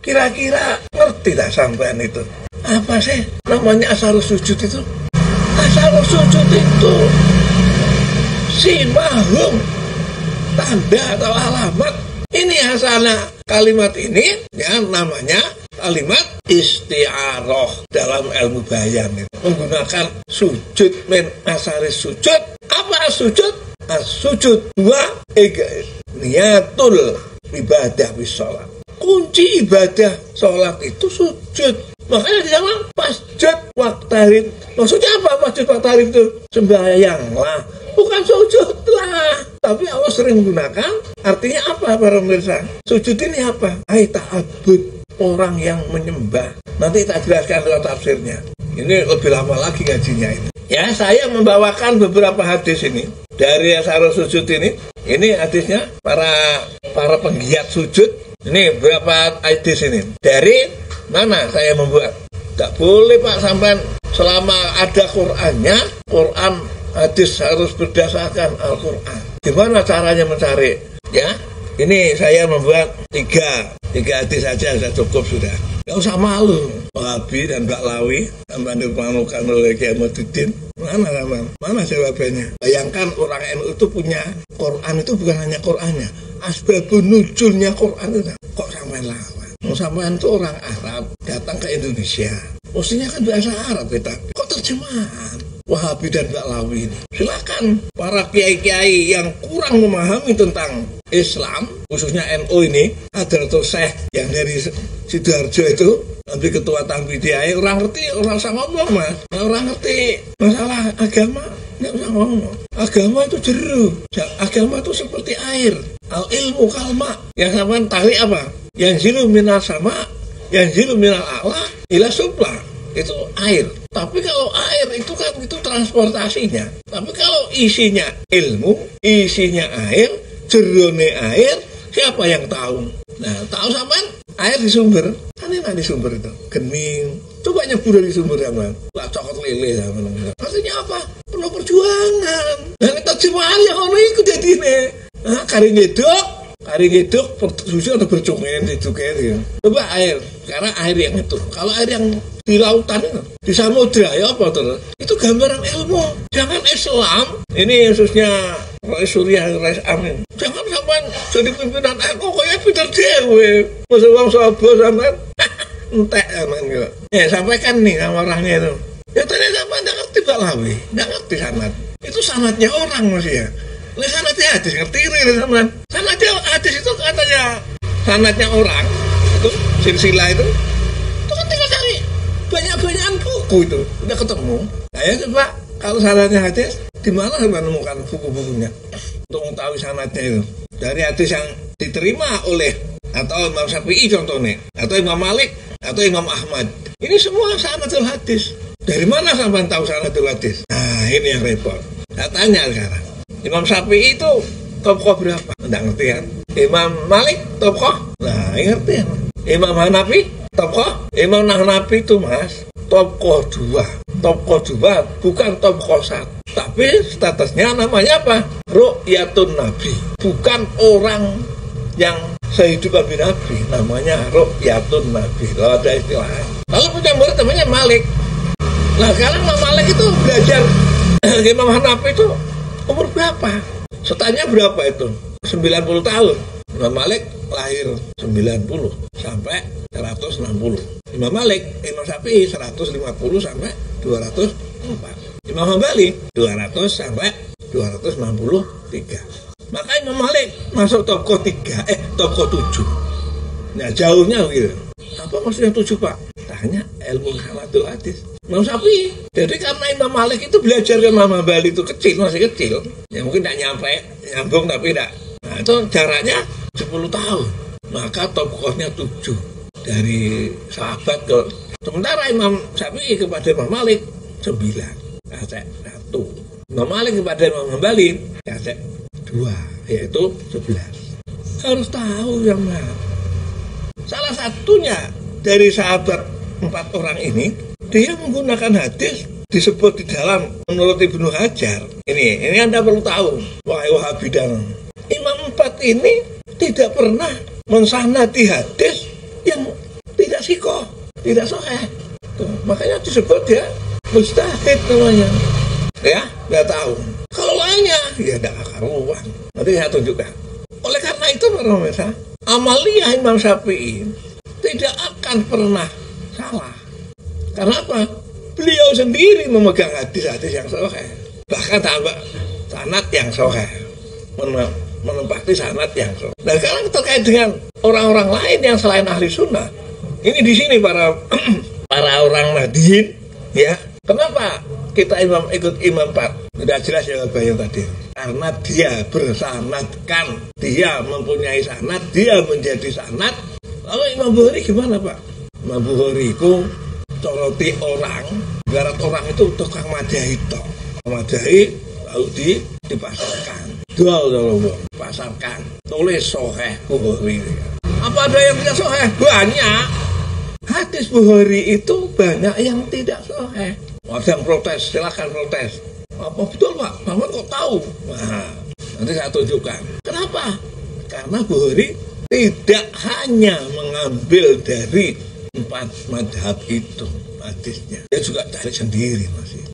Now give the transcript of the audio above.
Kira-kira ngerti tak sampean itu? Apa sih namanya asarus sujud itu? Asarus sujud itu simahum, tanda atau alamat. Ini asana kalimat ini ya namanya kalimat isti'aroh dalam ilmu bayan itu. Menggunakan sujud min asaris sujud. Apa sujud? As-sujud wa niyatul ibadah bisolat. Kunci ibadah sholat itu sujud. Makanya di zaman masjid waktarib. Maksudnya apa masjid waktarib itu? Sembahyang lah, bukan sujud lah. Tapi Allah sering menggunakan. Artinya apa para pemirsa? Sujud ini apa? Ta'abud, orang yang menyembah. Nanti tak jelaskan lewat tafsirnya. Ini lebih lama lagi ngajinya ini. Ya, saya membawakan beberapa hadis ini dari asarus sujud ini. Ini hadisnya para penggiat sujud. Ini berapa hadis ini? Dari mana saya membuat? Gak boleh Pak sampai selama ada Qur'annya, Qur'an hadis harus berdasarkan Al-Qur'an. Gimana caranya mencari? Ya, ini saya membuat tiga hadis saja sudah cukup sudah. Gak usah malu. Wahabi dan Mbak Lawi sampai dipermalukan oleh Kiai Muhyiddin. Mana jawabannya? Bayangkan orang NU itu punya Quran itu bukan hanya Qurannya, asbabun nuzulnya Quran itu. Kok sampai lawan? Sampean itu orang Arab datang ke Indonesia. Mestinya kan bahasa Arab kita. Kok terjemahan? Wahabi dan Mbak Lawi ini. Silakan para kiai-kiai yang kurang memahami tentang Islam, khususnya NU ini, ada Syekh yang dari Sidoarjo itu, nanti ketua Tahfidziyah, orang ngerti, orang usah ngomong mas. Orang ngerti masalah agama, nggak usah ngomong. Agama itu jeru, agama itu seperti air. Al ilmu kalma, yang sama tahu apa? Yang zilu minal sama, yang zilu minal a'la, ila supla. Itu air. Tapi kalau air itu kan itu transportasinya. Tapi kalau isinya ilmu, isinya air, jerone air, siapa yang tahu? Nah, tahu sampean air di sumber, kan enak di sumber itu, gening. Coba nyebur dari sumber sampean, lah cokot lele sampean. Artinya apa? Penuh perjuangan. Dan terjemahan yang ono iku dadine. Nah, kari ngedok susu atau bercungin gitu. Coba air, karena air yang itu. Kalau air yang di lautan itu, di samudra ya apa terus? Itu gambaran ilmu. Jangan Islam. Ini khususnya Rais Surya, Rais Amin. Jangan sampai jadi pimpinan NU kayak Peter Dewe. Masa uang sobo sampai entek aman gitu. Ya sampaikan nih sama orangnya itu. Ya ternyata sampai nggak ngerti Pak Lawi, nggak ngerti sanad. Itu sanadnya orang masih ya. Nah, sanadnya hadis ngerti ini sama. Sanadnya hadis itu katanya sanadnya orang itu silsilah itu kan tinggal cari banyak-banyakan buku itu udah ketemu. Nah, ya coba kalau sanadnya hadis di mana menemukan buku-bukunya untuk mengetahui sanadnya itu dari hadis yang diterima oleh atau Imam Syafi'i contohnya atau Imam Malik atau Imam Ahmad. Ini semua sanadul hadis. Dari mana sampai tahu sanadul hadis? Nah, ini yang repot. Saya tanya sekarang. Imam Syafi'i itu tokoh berapa? Nggak ngerti kan? Imam Malik tokoh? Nah, ngerti kan? Imam Hanafi tokoh? Imam Hanafi itu mas tokoh dua, bukan tokoh satu. Tapi statusnya namanya apa? Ru'yatun Nabi. Bukan orang yang sehidup Nabi, namanya Ru'yatun Nabi. Kalau ada istilahnya. Lalu punya murid namanya Malik. Nah, sekarang Imam Malik itu belajar Imam Hanafi itu umur berapa? Setanya berapa itu? 90 tahun. Imam Malik lahir 90 sampai 160. Imam Malik, Imam Syafi'i 150 sampai 204. Imam Hambali 200 sampai 263. Maka Imam Malik masuk top 3, top 7. Nah, jauhnya gitu. Apa maksudnya 7, Pak? Tanya ilmu sanadul hadis. Imam Syafi'i. Jadi karena Imam Malik itu belajar ke Imam Hambali itu masih kecil. Ya mungkin tidak nyambung tapi tidak. Nah, itu jaraknya 10 tahun. Maka tokohnya 7 dari sahabat ke. Sementara Imam Syafi'i kepada Imam Malik 9. Kasih 1. Imam Malik kepada Imam Hambali kasih 2, yaitu 11. Harus tahu yang mana. Salah satunya dari sahabat 4 orang ini, dia menggunakan hadis disebut di dalam menurut Ibnu Hajar. Ini Anda perlu tahu. Wahai Wahabi dan Imam 4 ini tidak pernah mensanadi hadis yang sikoh, tidak sahih. Makanya disebut ya mustahid namanya. Ya, nggak tahu. Kalau lainnya, ya tidak karuan. Nanti saya tunjukkan. Oleh karena itu, para pemirsa, amaliyah Imam Syafi'i tidak akan pernah salah. Karena apa? Beliau sendiri memegang hadis-hadis yang sahih. Bahkan tambah sanad yang sahih. Menempati sanad yang sahih. Nah, sekarang terkait dengan orang-orang lain yang selain ahli sunnah. Ini di sini para orang nahdiyin, ya. Kenapa kita ikut Imam Pak? Tidak jelas ya bayang tadi. Karena dia bersanadkan, dia mempunyai sanad, dia menjadi sanad. Lalu Imam Bukhari gimana Pak? Imam Bukhari itu coroti orang, barat orang itu tukang madahi toh. Madahi lalu dipasarkan. Pasarkan. Tulis sahih Bukhari. Apa ada yang tidak sahih? Banyak. Hadis Bukhari itu banyak yang tidak sahih. Ada yang protes, silahkan protes. Apa betul Pak? Bapak kok tahu? Nah, nanti saya tunjukkan. Kenapa? Karena Bukhari tidak hanya mengambil dari 4 madhab itu hadisnya. Dia juga cari sendiri masih.